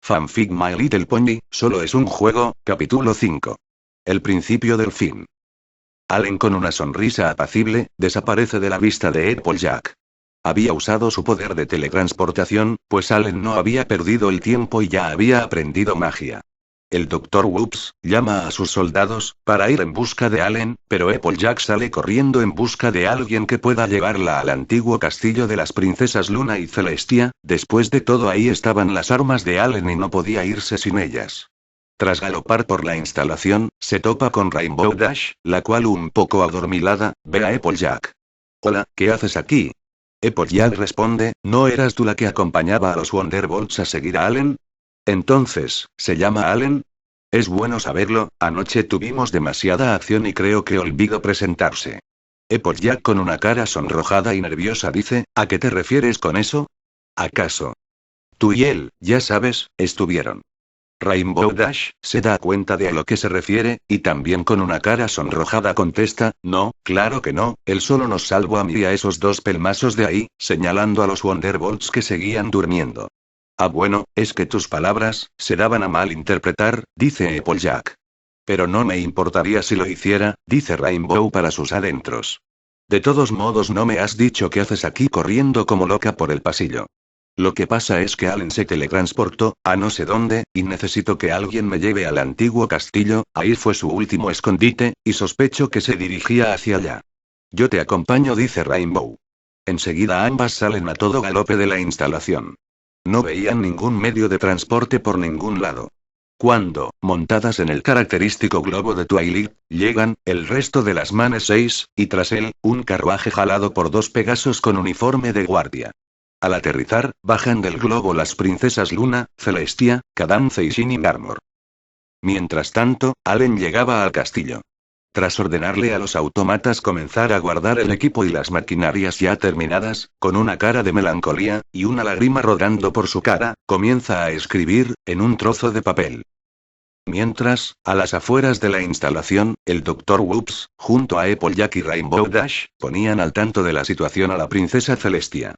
Fanfic My Little Pony, solo es un juego, capítulo 5. El principio del fin. Allen, con una sonrisa apacible, desaparece de la vista de Applejack. Había usado su poder de teletransportación, pues Allen no había perdido el tiempo y ya había aprendido magia. El Dr. Whoops llama a sus soldados para ir en busca de Allen, pero Applejack sale corriendo en busca de alguien que pueda llevarla al antiguo castillo de las princesas Luna y Celestia. Después de todo, ahí estaban las armas de Allen y no podía irse sin ellas. Tras galopar por la instalación, se topa con Rainbow Dash, la cual, un poco adormilada, ve a Applejack. «Hola, ¿qué haces aquí?» Applejack responde: «¿No eras tú la que acompañaba a los Wonderbolts a seguir a Allen?» «Entonces, ¿se llama Allen?» «Es bueno saberlo, anoche tuvimos demasiada acción y creo que olvidó presentarse». Applejack, con una cara sonrojada y nerviosa, dice: «¿A qué te refieres con eso? ¿Acaso tú y él, ya sabes, estuvieron?» Rainbow Dash se da cuenta de a lo que se refiere, y también con una cara sonrojada contesta: «No, claro que no, él solo nos salvó a mí y a esos dos pelmazos de ahí», señalando a los Wonderbolts que seguían durmiendo. «Ah, bueno, es que tus palabras se daban a malinterpretar», dice Applejack. «Pero no me importaría si lo hiciera», dice Rainbow para sus adentros. «De todos modos, no me has dicho qué haces aquí corriendo como loca por el pasillo». «Lo que pasa es que Allen se teletransportó a no sé dónde, y necesito que alguien me lleve al antiguo castillo, ahí fue su último escondite, y sospecho que se dirigía hacia allá». «Yo te acompaño», dice Rainbow. Enseguida ambas salen a todo galope de la instalación. No veían ningún medio de transporte por ningún lado. Cuando, montadas en el característico globo de Twilight, llegan, el resto de las Manes 6, y tras él, un carruaje jalado por dos Pegasos con uniforme de guardia. Al aterrizar, bajan del globo las princesas Luna, Celestia, Cadance y Shining Armor. Mientras tanto, Allen llegaba al castillo. Tras ordenarle a los autómatas comenzar a guardar el equipo y las maquinarias ya terminadas, con una cara de melancolía, y una lágrima rodando por su cara, comienza a escribir, en un trozo de papel. Mientras, a las afueras de la instalación, el Dr. Whoops, junto a Applejack y Rainbow Dash, ponían al tanto de la situación a la princesa Celestia.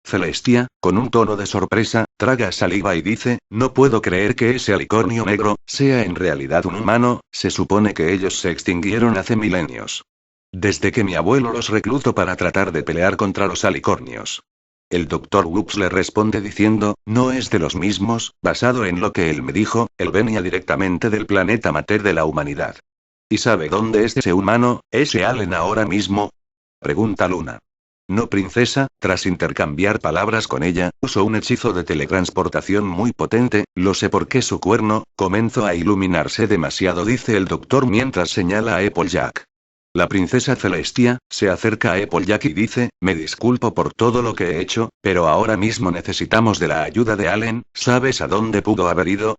Celestia, con un tono de sorpresa, traga saliva y dice: «No puedo creer que ese alicornio negro sea en realidad un humano, se supone que ellos se extinguieron hace milenios. Desde que mi abuelo los reclutó para tratar de pelear contra los alicornios». El Dr. Whoops le responde diciendo: «No es de los mismos, basado en lo que él me dijo, él venía directamente del planeta mater de la humanidad». «¿Y sabe dónde es ese humano, ese Allen ahora mismo?», pregunta Luna. «No, princesa», tras intercambiar palabras con ella, usó un hechizo de teletransportación muy potente, lo sé porque su cuerno comenzó a iluminarse demasiado, dice el doctor mientras señala a Applejack. La princesa Celestia se acerca a Applejack y dice: «Me disculpo por todo lo que he hecho, pero ahora mismo necesitamos de la ayuda de Allen, ¿sabes a dónde pudo haber ido?».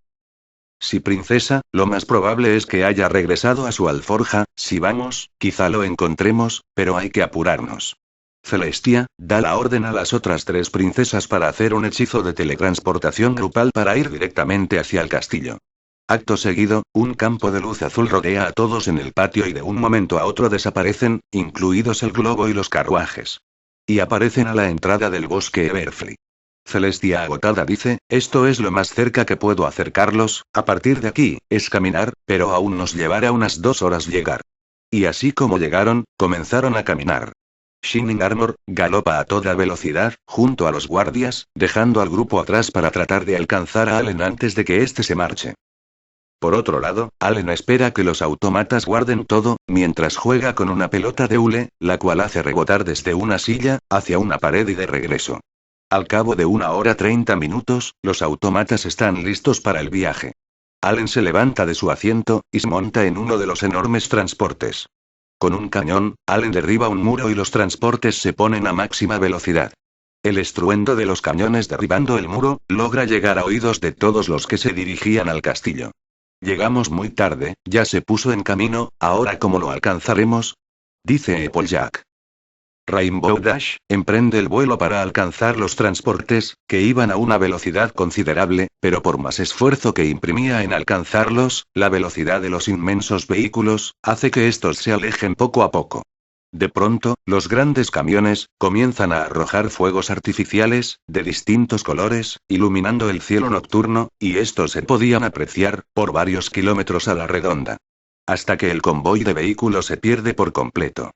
«Sí, princesa, lo más probable es que haya regresado a su alforja, si vamos, quizá lo encontremos, pero hay que apurarnos». Celestia da la orden a las otras tres princesas para hacer un hechizo de teletransportación grupal para ir directamente hacia el castillo. Acto seguido, un campo de luz azul rodea a todos en el patio y de un momento a otro desaparecen, incluidos el globo y los carruajes. Y aparecen a la entrada del bosque Everfree. Celestia, agotada, dice: «Esto es lo más cerca que puedo acercarlos, a partir de aquí, es caminar, pero aún nos llevará unas 2 horas llegar». Y así como llegaron, comenzaron a caminar. Shining Armor galopa a toda velocidad, junto a los guardias, dejando al grupo atrás para tratar de alcanzar a Allen antes de que éste se marche. Por otro lado, Allen espera que los autómatas guarden todo, mientras juega con una pelota de hule, la cual hace rebotar desde una silla, hacia una pared y de regreso. Al cabo de 1 hora 30 minutos, los autómatas están listos para el viaje. Allen se levanta de su asiento, y se monta en uno de los enormes transportes. Con un cañón, Allen derriba un muro y los transportes se ponen a máxima velocidad. El estruendo de los cañones derribando el muro, logra llegar a oídos de todos los que se dirigían al castillo. «Llegamos muy tarde, ya se puso en camino, ahora ¿cómo lo alcanzaremos?», dice Applejack. Rainbow Dash emprende el vuelo para alcanzar los transportes, que iban a una velocidad considerable, pero por más esfuerzo que imprimía en alcanzarlos, la velocidad de los inmensos vehículos hace que estos se alejen poco a poco. De pronto, los grandes camiones comienzan a arrojar fuegos artificiales, de distintos colores, iluminando el cielo nocturno, y estos se podían apreciar, por varios kilómetros a la redonda. Hasta que el convoy de vehículos se pierde por completo.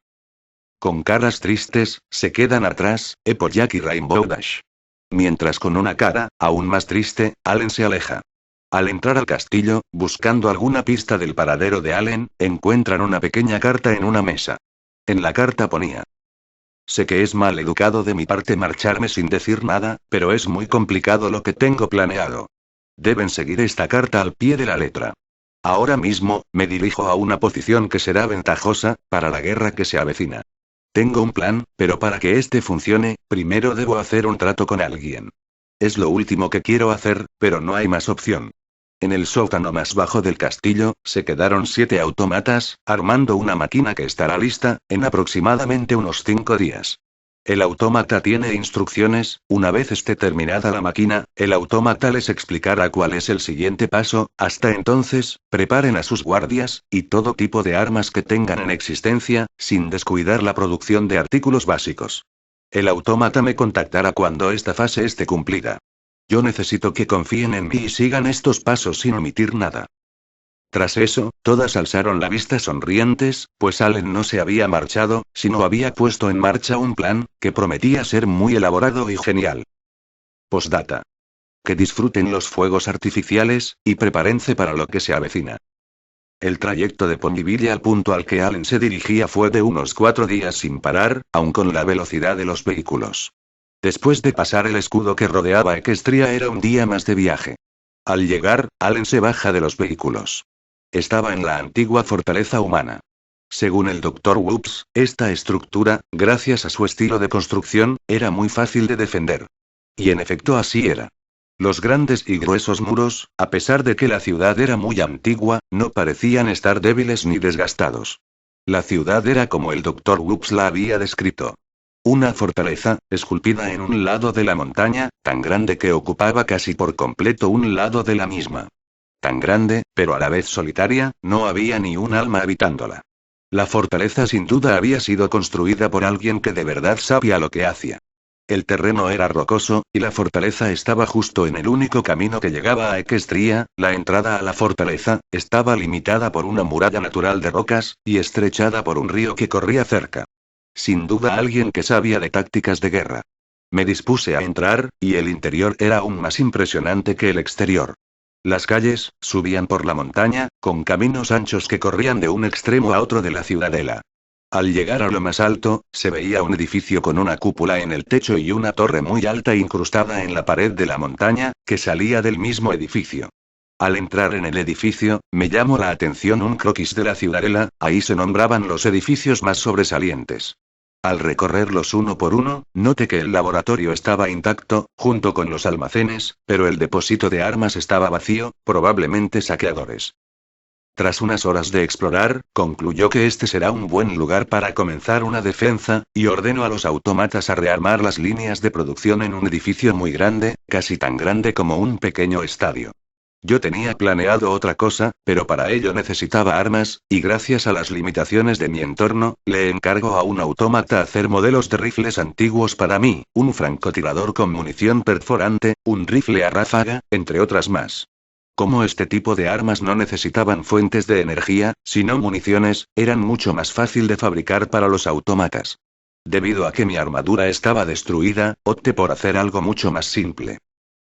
Con caras tristes, se quedan atrás, Applejack y Rainbow Dash. Mientras con una cara, aún más triste, Allen se aleja. Al entrar al castillo, buscando alguna pista del paradero de Allen, encuentran una pequeña carta en una mesa. En la carta ponía: sé que es mal educado de mi parte marcharme sin decir nada, pero es muy complicado lo que tengo planeado. Deben seguir esta carta al pie de la letra. Ahora mismo, me dirijo a una posición que será ventajosa, para la guerra que se avecina. Tengo un plan, pero para que este funcione, primero debo hacer un trato con alguien. Es lo último que quiero hacer, pero no hay más opción. En el sótano más bajo del castillo, se quedaron 7 autómatas, armando una máquina que estará lista, en aproximadamente unos 5 días. El autómata tiene instrucciones, una vez esté terminada la máquina, el autómata les explicará cuál es el siguiente paso, hasta entonces, preparen a sus guardias, y todo tipo de armas que tengan en existencia, sin descuidar la producción de artículos básicos. El autómata me contactará cuando esta fase esté cumplida. Yo necesito que confíen en mí y sigan estos pasos sin omitir nada. Tras eso, todas alzaron la vista sonrientes, pues Allen no se había marchado, sino había puesto en marcha un plan, que prometía ser muy elaborado y genial. Postdata. Que disfruten los fuegos artificiales, y prepárense para lo que se avecina. El trayecto de Ponyville al punto al que Allen se dirigía fue de unos 4 días sin parar, aun con la velocidad de los vehículos. Después de pasar el escudo que rodeaba Equestria era un día más de viaje. Al llegar, Allen se baja de los vehículos. Estaba en la antigua fortaleza humana. Según el Dr. Whoops, esta estructura, gracias a su estilo de construcción, era muy fácil de defender. Y en efecto así era. Los grandes y gruesos muros, a pesar de que la ciudad era muy antigua, no parecían estar débiles ni desgastados. La ciudad era como el Dr. Whoops la había descrito. Una fortaleza, esculpida en un lado de la montaña, tan grande que ocupaba casi por completo un lado de la misma. Tan grande, pero a la vez solitaria, no había ni un alma habitándola. La fortaleza sin duda había sido construida por alguien que de verdad sabía lo que hacía. El terreno era rocoso, y la fortaleza estaba justo en el único camino que llegaba a Equestria. La entrada a la fortaleza estaba limitada por una muralla natural de rocas, y estrechada por un río que corría cerca. Sin duda alguien que sabía de tácticas de guerra. Me dispuse a entrar, y el interior era aún más impresionante que el exterior. Las calles subían por la montaña, con caminos anchos que corrían de un extremo a otro de la ciudadela. Al llegar a lo más alto, se veía un edificio con una cúpula en el techo y una torre muy alta incrustada en la pared de la montaña, que salía del mismo edificio. Al entrar en el edificio, me llamó la atención un croquis de la ciudadela, ahí se nombraban los edificios más sobresalientes. Al recorrerlos uno por uno, noté que el laboratorio estaba intacto, junto con los almacenes, pero el depósito de armas estaba vacío, probablemente saqueadores. Tras unas horas de explorar, concluyó que este será un buen lugar para comenzar una defensa, y ordenó a los autómatas a rearmar las líneas de producción en un edificio muy grande, casi tan grande como un pequeño estadio. Yo tenía planeado otra cosa, pero para ello necesitaba armas, y gracias a las limitaciones de mi entorno, le encargo a un autómata hacer modelos de rifles antiguos para mí, un francotirador con munición perforante, un rifle a ráfaga, entre otras más. Como este tipo de armas no necesitaban fuentes de energía, sino municiones, eran mucho más fácil de fabricar para los autómatas. Debido a que mi armadura estaba destruida, opté por hacer algo mucho más simple.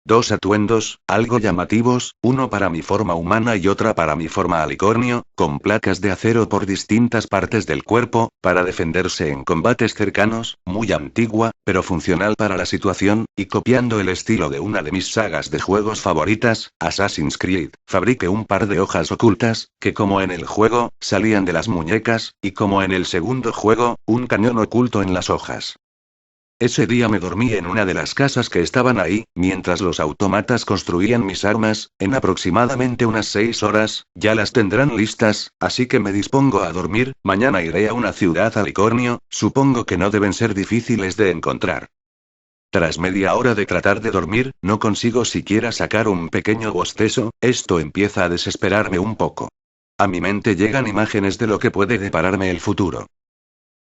2 atuendos, algo llamativos, uno para mi forma humana y otra para mi forma alicornio, con placas de acero por distintas partes del cuerpo, para defenderse en combates cercanos, muy antigua, pero funcional para la situación, y copiando el estilo de una de mis sagas de juegos favoritas, Assassin's Creed, fabriqué un par de hojas ocultas, que como en el juego, salían de las muñecas, y como en el segundo juego, un cañón oculto en las hojas. Ese día me dormí en una de las casas que estaban ahí, mientras los autómatas construían mis armas, en aproximadamente unas 6 horas, ya las tendrán listas, así que me dispongo a dormir. Mañana iré a una ciudad alicornio, supongo que no deben ser difíciles de encontrar. Tras media hora de tratar de dormir, no consigo siquiera sacar un pequeño bostezo, esto empieza a desesperarme un poco. A mi mente llegan imágenes de lo que puede depararme el futuro.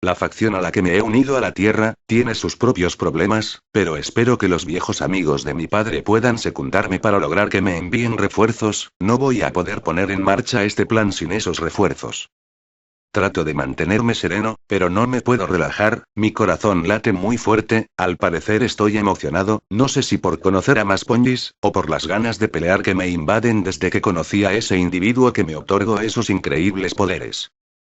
La facción a la que me he unido a la Tierra, tiene sus propios problemas, pero espero que los viejos amigos de mi padre puedan secundarme para lograr que me envíen refuerzos. No voy a poder poner en marcha este plan sin esos refuerzos. Trato de mantenerme sereno, pero no me puedo relajar, mi corazón late muy fuerte, al parecer estoy emocionado, no sé si por conocer a más Ponjis, o por las ganas de pelear que me invaden desde que conocí a ese individuo que me otorgó esos increíbles poderes.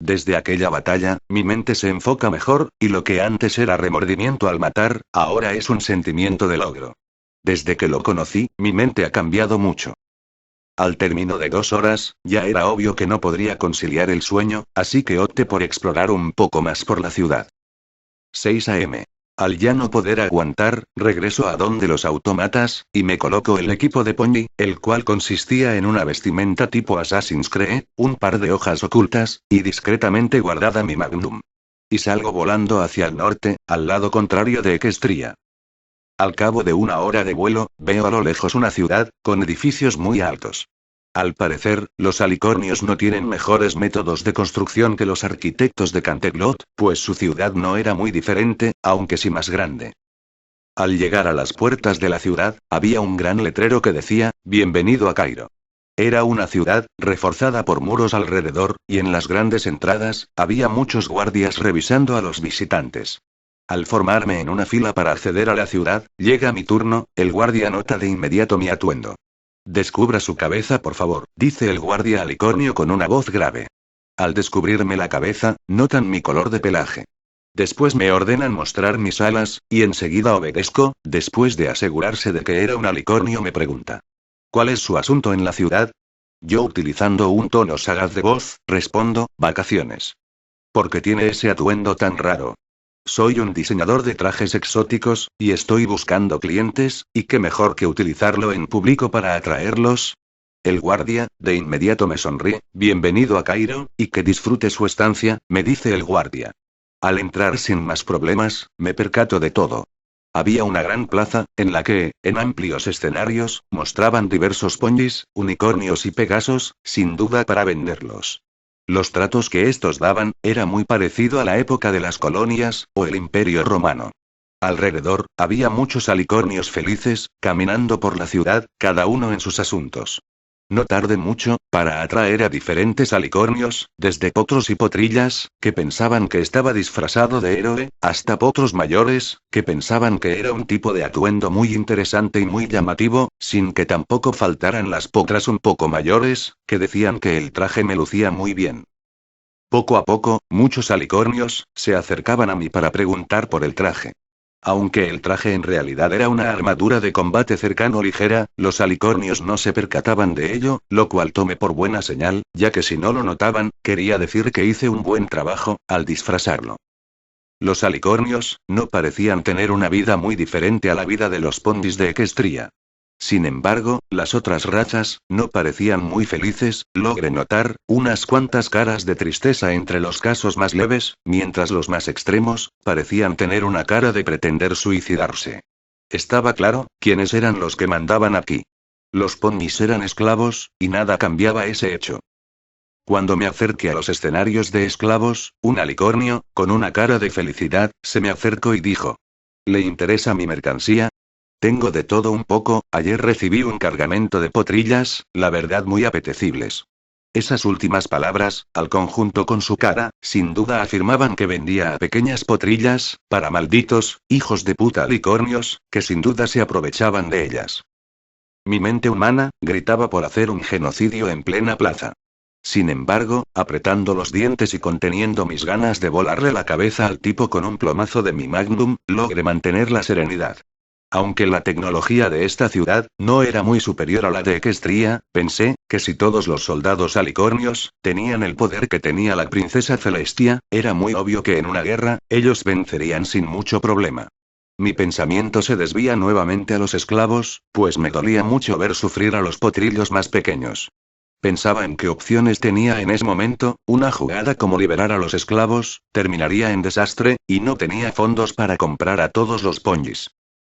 Desde aquella batalla, mi mente se enfoca mejor, y lo que antes era remordimiento al matar, ahora es un sentimiento de logro. Desde que lo conocí, mi mente ha cambiado mucho. Al término de 2 horas, ya era obvio que no podría conciliar el sueño, así que opté por explorar un poco más por la ciudad. 6 a.m. Al ya no poder aguantar, regreso a donde los autómatas, y me coloco el equipo de Ponji, el cual consistía en una vestimenta tipo Assassin's Creed, un par de hojas ocultas, y discretamente guardada mi Magnum. Y salgo volando hacia el norte, al lado contrario de Equestria. Al cabo de 1 hora de vuelo, veo a lo lejos una ciudad, con edificios muy altos. Al parecer, los alicornios no tienen mejores métodos de construcción que los arquitectos de Canterlot, pues su ciudad no era muy diferente, aunque sí más grande. Al llegar a las puertas de la ciudad, había un gran letrero que decía, «Bienvenido a Cairo». Era una ciudad, reforzada por muros alrededor, y en las grandes entradas, había muchos guardias revisando a los visitantes. Al formarme en una fila para acceder a la ciudad, llega mi turno, el guardia nota de inmediato mi atuendo. «Descubra su cabeza, por favor», dice el guardia alicornio con una voz grave. Al descubrirme la cabeza, notan mi color de pelaje. Después me ordenan mostrar mis alas, y enseguida obedezco. Después de asegurarse de que era un alicornio me pregunta: «¿Cuál es su asunto en la ciudad?». Yo, utilizando un tono sagaz de voz, respondo: «Vacaciones». «¿Por qué tiene ese atuendo tan raro?». «Soy un diseñador de trajes exóticos, y estoy buscando clientes, y qué mejor que utilizarlo en público para atraerlos». El guardia, de inmediato me sonríe: «Bienvenido a Cairo, y que disfrute su estancia», me dice el guardia. Al entrar sin más problemas, me percato de todo. Había una gran plaza, en la que, en amplios escenarios, mostraban diversos Ponjis, unicornios y pegasos, sin duda para venderlos. Los tratos que estos daban, era muy parecido a la época de las colonias, o el Imperio Romano. Alrededor, había muchos alicornios felices, caminando por la ciudad, cada uno en sus asuntos. No tardé mucho, para atraer a diferentes alicornios, desde potros y potrillas, que pensaban que estaba disfrazado de héroe, hasta potros mayores, que pensaban que era un tipo de atuendo muy interesante y muy llamativo, sin que tampoco faltaran las potras un poco mayores, que decían que el traje me lucía muy bien. Poco a poco, muchos alicornios se acercaban a mí para preguntar por el traje. Aunque el traje en realidad era una armadura de combate cercano ligera, los alicornios no se percataban de ello, lo cual tomé por buena señal, ya que si no lo notaban, quería decir que hice un buen trabajo al disfrazarlo. Los alicornios no parecían tener una vida muy diferente a la vida de los Ponjis de Equestria. Sin embargo, las otras razas no parecían muy felices. Logré notar unas cuantas caras de tristeza entre los casos más leves, mientras los más extremos parecían tener una cara de pretender suicidarse. Estaba claro quiénes eran los que mandaban aquí. Los Ponjis eran esclavos, y nada cambiaba ese hecho. Cuando me acerqué a los escenarios de esclavos, un alicornio, con una cara de felicidad, se me acercó y dijo: «¿Le interesa mi mercancía?». «Tengo de todo un poco, ayer recibí un cargamento de potrillas, la verdad muy apetecibles». Esas últimas palabras, al conjunto con su cara, sin duda afirmaban que vendía a pequeñas potrillas, para malditos, hijos de puta alicornios, que sin duda se aprovechaban de ellas. Mi mente humana, gritaba por hacer un genocidio en plena plaza. Sin embargo, apretando los dientes y conteniendo mis ganas de volarle la cabeza al tipo con un plomazo de mi Magnum, logré mantener la serenidad. Aunque la tecnología de esta ciudad no era muy superior a la de Equestria, pensé que si todos los soldados alicornios tenían el poder que tenía la princesa Celestia, era muy obvio que en una guerra, ellos vencerían sin mucho problema. Mi pensamiento se desvía nuevamente a los esclavos, pues me dolía mucho ver sufrir a los potrillos más pequeños. Pensaba en qué opciones tenía en ese momento. Una jugada como liberar a los esclavos terminaría en desastre, y no tenía fondos para comprar a todos los Ponjis.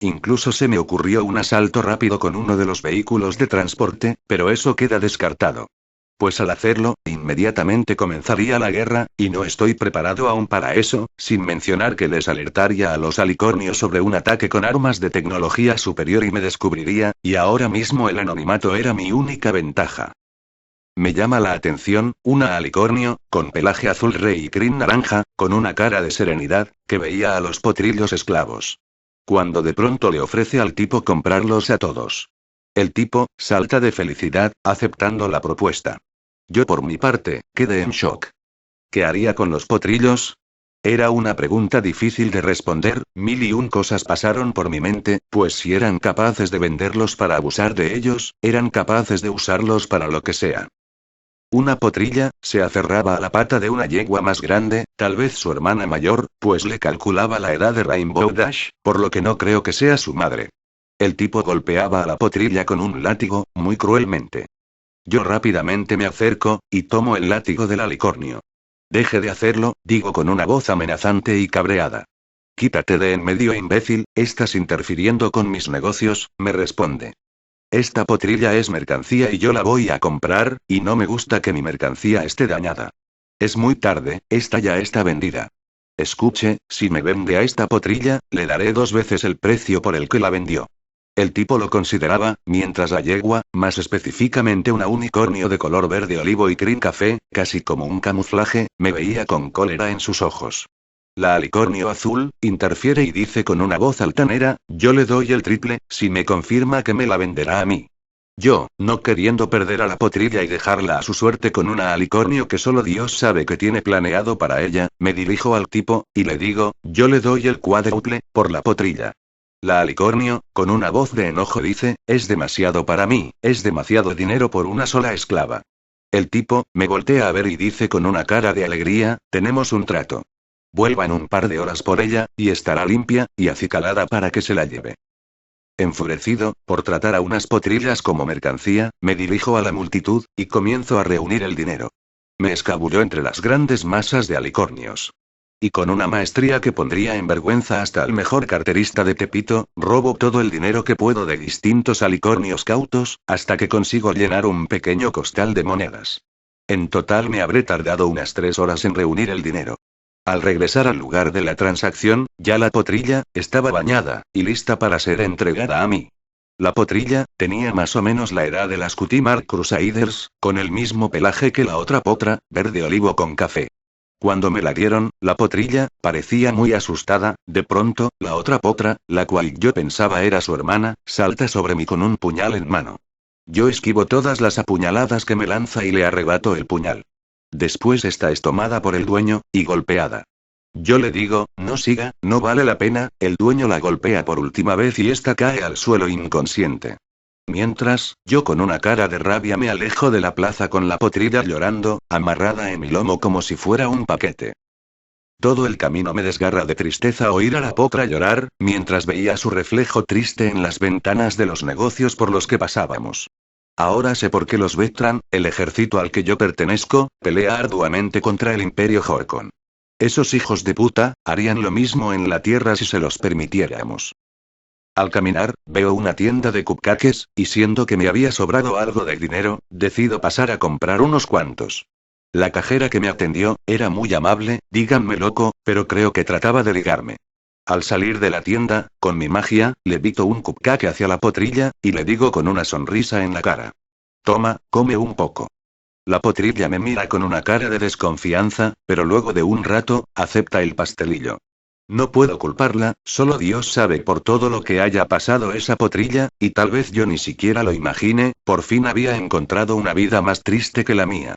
Incluso se me ocurrió un asalto rápido con uno de los vehículos de transporte, pero eso queda descartado. pues al hacerlo, inmediatamente comenzaría la guerra, y no estoy preparado aún para eso, sin mencionar que les alertaría a los alicornios sobre un ataque con armas de tecnología superior y me descubriría, y ahora mismo el anonimato era mi única ventaja. Me llama la atención, una alicornio, con pelaje azul rey y crin naranja, con una cara de serenidad, que veía a los potrillos esclavos. Cuando de pronto le ofrece al tipo comprarlos a todos. El tipo, salta de felicidad, aceptando la propuesta. Yo por mi parte, quedé en shock. ¿Qué haría con los potrillos? Era una pregunta difícil de responder, mil y un cosas pasaron por mi mente, pues si eran capaces de venderlos para abusar de ellos, eran capaces de usarlos para lo que sea. Una potrilla, se aferraba a la pata de una yegua más grande, tal vez su hermana mayor, pues le calculaba la edad de Rainbow Dash, por lo que no creo que sea su madre. El tipo golpeaba a la potrilla con un látigo, muy cruelmente. Yo rápidamente me acerco, y tomo el látigo del alicornio. Deje de hacerlo, digo con una voz amenazante y cabreada. Quítate de en medio, imbécil, estás interfiriendo con mis negocios, me responde. Esta potrilla es mercancía y yo la voy a comprar, y no me gusta que mi mercancía esté dañada. Es muy tarde, esta ya está vendida. Escuche, si me vende a esta potrilla, le daré 2 veces el precio por el que la vendió. El tipo lo consideraba, mientras la yegua, más específicamente una unicornio de color verde olivo y crin café, casi como un camuflaje, me veía con cólera en sus ojos. La alicornio azul, interfiere y dice con una voz altanera, yo le doy el triple, si me confirma que me la venderá a mí. Yo, no queriendo perder a la potrilla y dejarla a su suerte con una alicornio que solo Dios sabe que tiene planeado para ella, me dirijo al tipo, y le digo, yo le doy el cuádruple, por la potrilla. La alicornio, con una voz de enojo dice, es demasiado para mí, es demasiado dinero por una sola esclava. El tipo, me voltea a ver y dice con una cara de alegría, tenemos un trato. Vuelva en un par de horas por ella, y estará limpia, y acicalada para que se la lleve. Enfurecido, por tratar a unas potrillas como mercancía, me dirijo a la multitud, y comienzo a reunir el dinero. Me escabullo entre las grandes masas de alicornios. Y con una maestría que pondría en vergüenza hasta al mejor carterista de Tepito, robo todo el dinero que puedo de distintos alicornios cautos, hasta que consigo llenar un pequeño costal de monedas. En total me habré tardado unas 3 horas en reunir el dinero. Al regresar al lugar de la transacción, ya la potrilla, estaba bañada, y lista para ser entregada a mí. La potrilla, tenía más o menos la edad de las Cutie Mark Crusaders, con el mismo pelaje que la otra potra, verde olivo con café. Cuando me la dieron, la potrilla, parecía muy asustada, de pronto, la otra potra, la cual yo pensaba era su hermana, salta sobre mí con un puñal en mano. Yo esquivo todas las apuñaladas que me lanza y le arrebato el puñal. Después esta es tomada por el dueño, y golpeada. Yo le digo, no siga, no vale la pena, el dueño la golpea por última vez y esta cae al suelo inconsciente. Mientras, yo con una cara de rabia me alejo de la plaza con la potrilla llorando, amarrada en mi lomo como si fuera un paquete. Todo el camino me desgarra de tristeza oír a la potra llorar, mientras veía su reflejo triste en las ventanas de los negocios por los que pasábamos. Ahora sé por qué los Vectran, el ejército al que yo pertenezco, pelea arduamente contra el Imperio Horkon. Esos hijos de puta, harían lo mismo en la Tierra si se los permitiéramos. Al caminar, veo una tienda de cupcakes, y siendo que me había sobrado algo de dinero, decido pasar a comprar unos cuantos. La cajera que me atendió, era muy amable, díganme loco, pero creo que trataba de ligarme. Al salir de la tienda, con mi magia, le vito un cupcake hacia la potrilla, y le digo con una sonrisa en la cara. Toma, come un poco. La potrilla me mira con una cara de desconfianza, pero luego de un rato, acepta el pastelillo. No puedo culparla, solo Dios sabe por todo lo que haya pasado esa potrilla, y tal vez yo ni siquiera lo imagine, por fin había encontrado una vida más triste que la mía.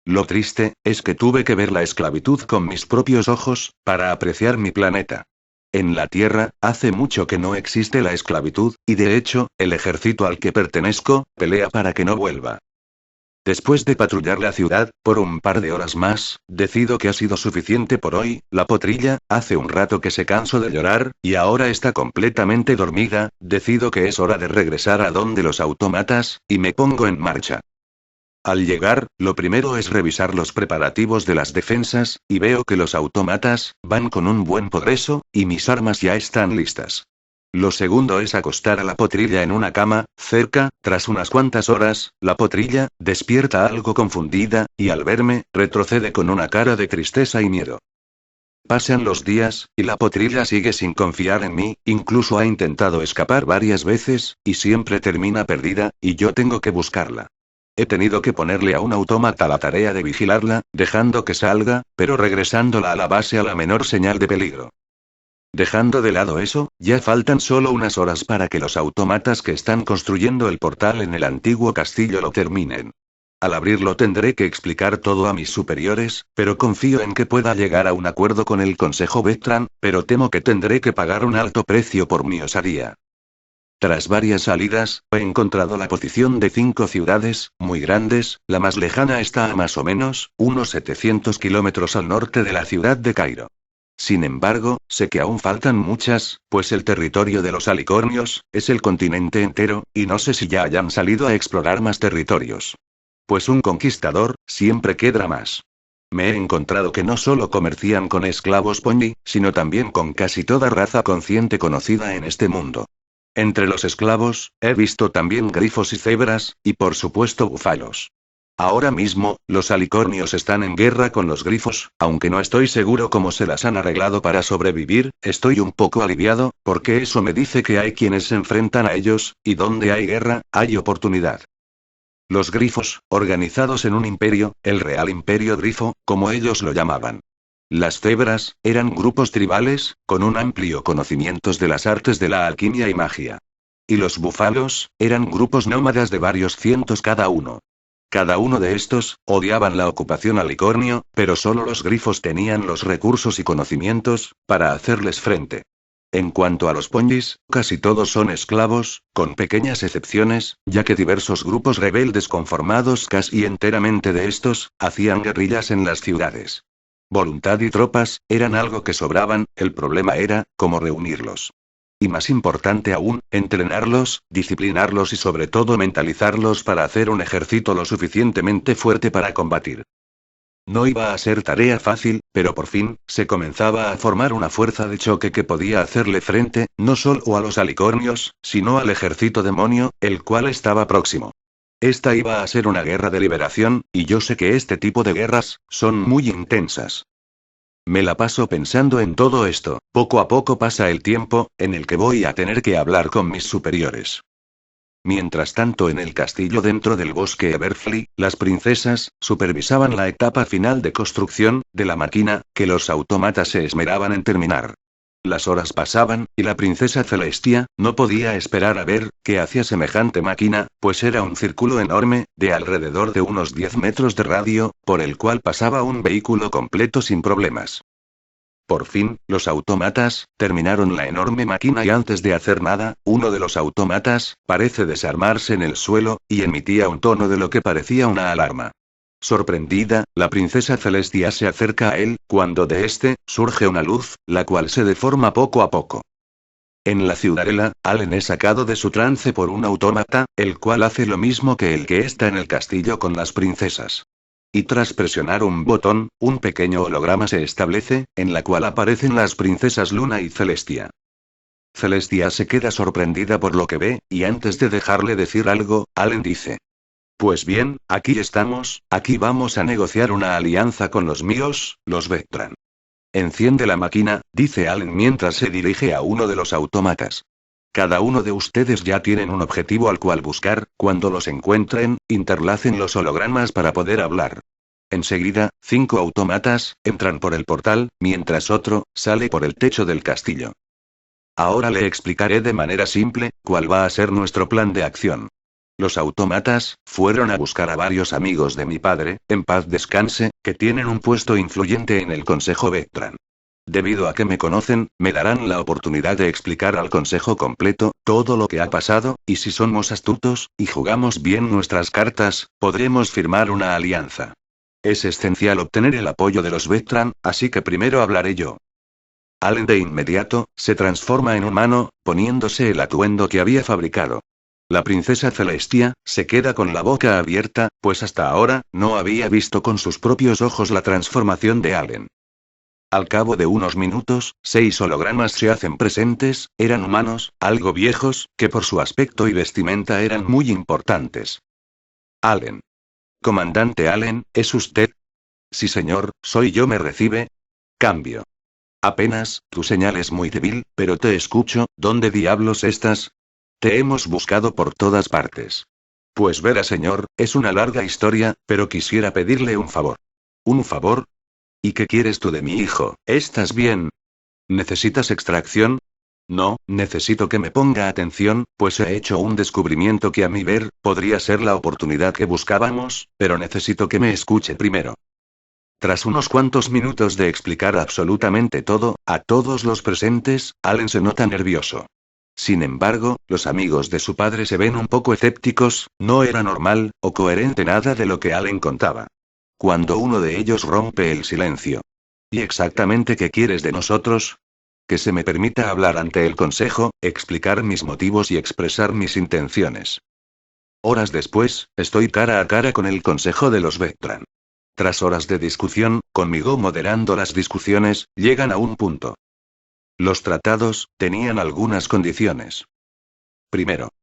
Lo triste, es que tuve que ver la esclavitud con mis propios ojos, para apreciar mi planeta. En la Tierra, hace mucho que no existe la esclavitud, y de hecho, el ejército al que pertenezco, pelea para que no vuelva. Después de patrullar la ciudad, por un par de horas más, decido que ha sido suficiente por hoy, la potrilla, hace un rato que se cansó de llorar, y ahora está completamente dormida, decido que es hora de regresar a donde los autómatas, y me pongo en marcha. Al llegar, lo primero es revisar los preparativos de las defensas, y veo que los autómatas van con un buen progreso, y mis armas ya están listas. Lo segundo es acostar a la potrilla en una cama, cerca. Tras unas cuantas horas, la potrilla despierta algo confundida, y al verme, retrocede con una cara de tristeza y miedo. Pasan los días, y la potrilla sigue sin confiar en mí, incluso ha intentado escapar varias veces, y siempre termina perdida, y yo tengo que buscarla. He tenido que ponerle a un autómata la tarea de vigilarla, dejando que salga, pero regresándola a la base a la menor señal de peligro. Dejando de lado eso, ya faltan solo unas horas para que los autómatas que están construyendo el portal en el antiguo castillo lo terminen. Al abrirlo tendré que explicar todo a mis superiores, pero confío en que pueda llegar a un acuerdo con el Consejo Vectran, pero temo que tendré que pagar un alto precio por mi osadía. Tras varias salidas, he encontrado la posición de 5 ciudades, muy grandes. La más lejana está a más o menos, unos 700 kilómetros al norte de la ciudad de Cairo. Sin embargo, sé que aún faltan muchas, pues el territorio de los alicornios es el continente entero, y no sé si ya hayan salido a explorar más territorios. Pues un conquistador, siempre queda más. Me he encontrado que no solo comercian con esclavos pony, sino también con casi toda raza consciente conocida en este mundo. Entre los esclavos, he visto también grifos y cebras, y por supuesto búfalos. Ahora mismo, los alicornios están en guerra con los grifos, aunque no estoy seguro cómo se las han arreglado para sobrevivir. Estoy un poco aliviado, porque eso me dice que hay quienes se enfrentan a ellos, y donde hay guerra, hay oportunidad. Los grifos, organizados en un imperio, el Real Imperio Grifo, como ellos lo llamaban. Las cebras, eran grupos tribales, con un amplio conocimiento de las artes de la alquimia y magia. Y los búfalos, eran grupos nómadas de varios cientos cada uno. Cada uno de estos, odiaban la ocupación alicornio, pero solo los grifos tenían los recursos y conocimientos, para hacerles frente. En cuanto a los ponyis, casi todos son esclavos, con pequeñas excepciones, ya que diversos grupos rebeldes conformados casi enteramente de estos, hacían guerrillas en las ciudades. Voluntad y tropas, eran algo que sobraban, el problema era, cómo reunirlos. Y más importante aún, entrenarlos, disciplinarlos y sobre todo mentalizarlos para hacer un ejército lo suficientemente fuerte para combatir. No iba a ser tarea fácil, pero por fin, se comenzaba a formar una fuerza de choque que podía hacerle frente, no solo a los alicornios, sino al ejército demonio, el cual estaba próximo. Esta iba a ser una guerra de liberación, y yo sé que este tipo de guerras, son muy intensas. Me la paso pensando en todo esto. Poco a poco pasa el tiempo, en el que voy a tener que hablar con mis superiores. Mientras tanto, en el castillo dentro del bosque Everfly, las princesas supervisaban la etapa final de construcción de la máquina, que los autómatas se esmeraban en terminar. Las horas pasaban, y la princesa Celestia no podía esperar a ver qué hacía semejante máquina, pues era un círculo enorme, de alrededor de unos 10 metros de radio, por el cual pasaba un vehículo completo sin problemas. Por fin, los autómatas terminaron la enorme máquina y antes de hacer nada, uno de los autómatas parece desarmarse en el suelo, y emitía un tono de lo que parecía una alarma. Sorprendida, la princesa Celestia se acerca a él, cuando de este, surge una luz, la cual se deforma poco a poco. En la ciudadela, Allen es sacado de su trance por un autómata, el cual hace lo mismo que el que está en el castillo con las princesas. Y tras presionar un botón, un pequeño holograma se establece, en la cual aparecen las princesas Luna y Celestia. Celestia se queda sorprendida por lo que ve, y antes de dejarle decir algo, Allen dice: Pues bien, aquí estamos, aquí vamos a negociar una alianza con los míos, los Vectran. Enciende la máquina, dice Allen mientras se dirige a uno de los autómatas. Cada uno de ustedes ya tienen un objetivo al cual buscar. Cuando los encuentren, interlacen los hologramas para poder hablar. Enseguida, 5 autómatas entran por el portal, mientras otro sale por el techo del castillo. Ahora le explicaré de manera simple cuál va a ser nuestro plan de acción. Los autómatas fueron a buscar a varios amigos de mi padre, en paz descanse, que tienen un puesto influyente en el Consejo Vectran. Debido a que me conocen, me darán la oportunidad de explicar al Consejo completo todo lo que ha pasado, y si somos astutos, y jugamos bien nuestras cartas, podremos firmar una alianza. Es esencial obtener el apoyo de los Vectran, así que primero hablaré yo. Allen de inmediato, se transforma en humano, poniéndose el atuendo que había fabricado. La princesa Celestia se queda con la boca abierta, pues hasta ahora, no había visto con sus propios ojos la transformación de Allen. Al cabo de unos minutos, 6 hologramas se hacen presentes, eran humanos, algo viejos, que por su aspecto y vestimenta eran muy importantes. Allen. Comandante Allen, ¿es usted? Sí señor, soy yo, ¿me recibe? Cambio. Apenas, tu señal es muy débil, pero te escucho, ¿dónde diablos estás? Te hemos buscado por todas partes. Pues verá señor, es una larga historia, pero quisiera pedirle un favor. ¿Un favor? ¿Y qué quieres tú de mi hijo? ¿Estás bien? ¿Necesitas extracción? No, necesito que me ponga atención, pues he hecho un descubrimiento que a mi ver, podría ser la oportunidad que buscábamos, pero necesito que me escuche primero. Tras unos cuantos minutos de explicar absolutamente todo, a todos los presentes, Allen se nota nervioso. Sin embargo, los amigos de su padre se ven un poco escépticos, no era normal, o coherente nada de lo que Allen contaba. Cuando uno de ellos rompe el silencio. ¿Y exactamente qué quieres de nosotros? Que se me permita hablar ante el consejo, explicar mis motivos y expresar mis intenciones. Horas después, estoy cara a cara con el consejo de los Vectran. Tras horas de discusión, conmigo moderando las discusiones, llegan a un punto. Los tratados tenían algunas condiciones. Primero,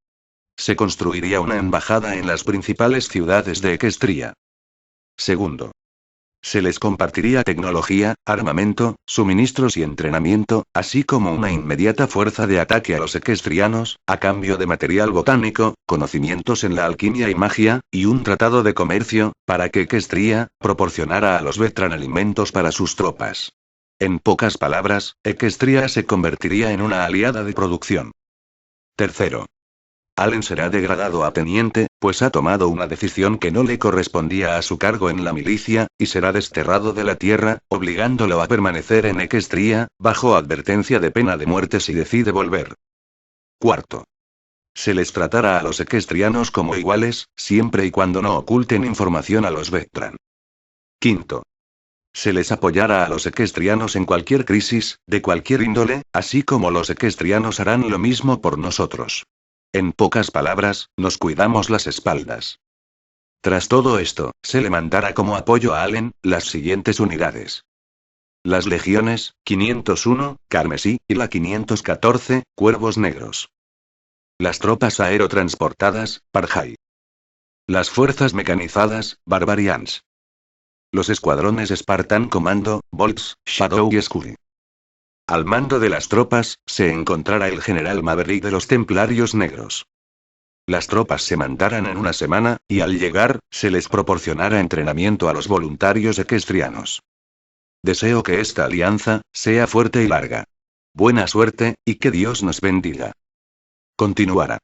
se construiría una embajada en las principales ciudades de Equestria. Segundo, se les compartiría tecnología, armamento, suministros y entrenamiento, así como una inmediata fuerza de ataque a los equestrianos, a cambio de material botánico, conocimientos en la alquimia y magia, y un tratado de comercio, para que Equestria proporcionara a los Vectran alimentos para sus tropas. En pocas palabras, Equestria se convertiría en una aliada de producción. Tercero, Allen será degradado a teniente, pues ha tomado una decisión que no le correspondía a su cargo en la milicia, y será desterrado de la tierra, obligándolo a permanecer en Equestria, bajo advertencia de pena de muerte si decide volver. Cuarto, se les tratará a los equestrianos como iguales, siempre y cuando no oculten información a los Vectran. Quinto, se les apoyará a los equestrianos en cualquier crisis, de cualquier índole, así como los equestrianos harán lo mismo por nosotros. En pocas palabras, nos cuidamos las espaldas. Tras todo esto, se le mandará como apoyo a Allen, las siguientes unidades. Las legiones, 501, Carmesí, y la 514, Cuervos Negros. Las tropas aerotransportadas, Parjay. Las fuerzas mecanizadas, Barbarians. Los escuadrones Spartan Commando, Bolts, Shadow y Scurry. Al mando de las tropas, se encontrará el general Maverick de los Templarios Negros. Las tropas se mandarán en una semana, y al llegar, se les proporcionará entrenamiento a los voluntarios equestrianos. Deseo que esta alianza sea fuerte y larga. Buena suerte, y que Dios nos bendiga. Continuará.